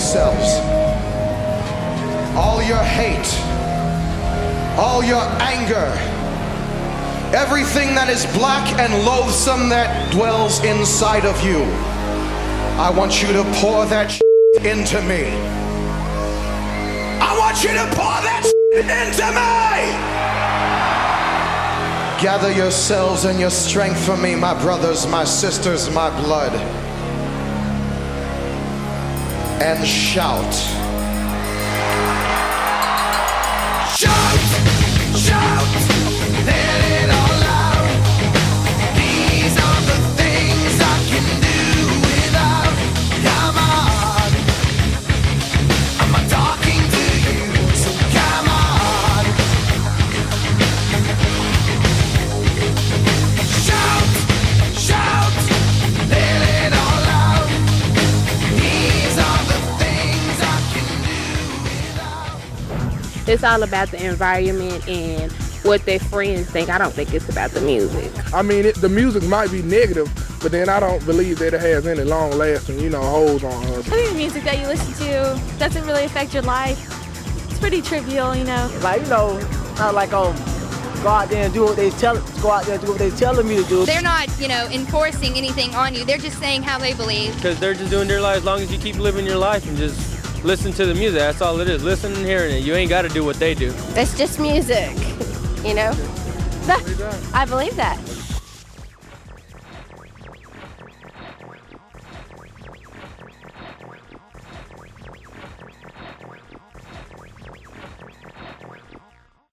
yourselves. All your hate, all your anger, everything that is black and loathsome that dwells inside of you, I want you to pour that into me. I want you to pour that into me. Gather yourselves and your strength for me, my brothers, my sisters, my blood, and shout. Shout, shout, let it all out. These are the things I can do without. Come on, I'm talking to you, so come on. Shout, shout, let it all out. These are the things I can do without. It's all about the environment and what their friends think. I don't think it's about the music. I mean, the music might be negative, but then I don't believe that it has any long-lasting, holds on us. I think the music that you listen to doesn't really affect your life. It's pretty trivial, Like, not like, go out there and do what they tell me to do. They're not, enforcing anything on you. They're just saying how they believe. Because they're just doing their life as long as you keep living your life and just listen to the music. That's all it is. Listen and hearing it. You ain't got to do what they do. It's just music, I believe that.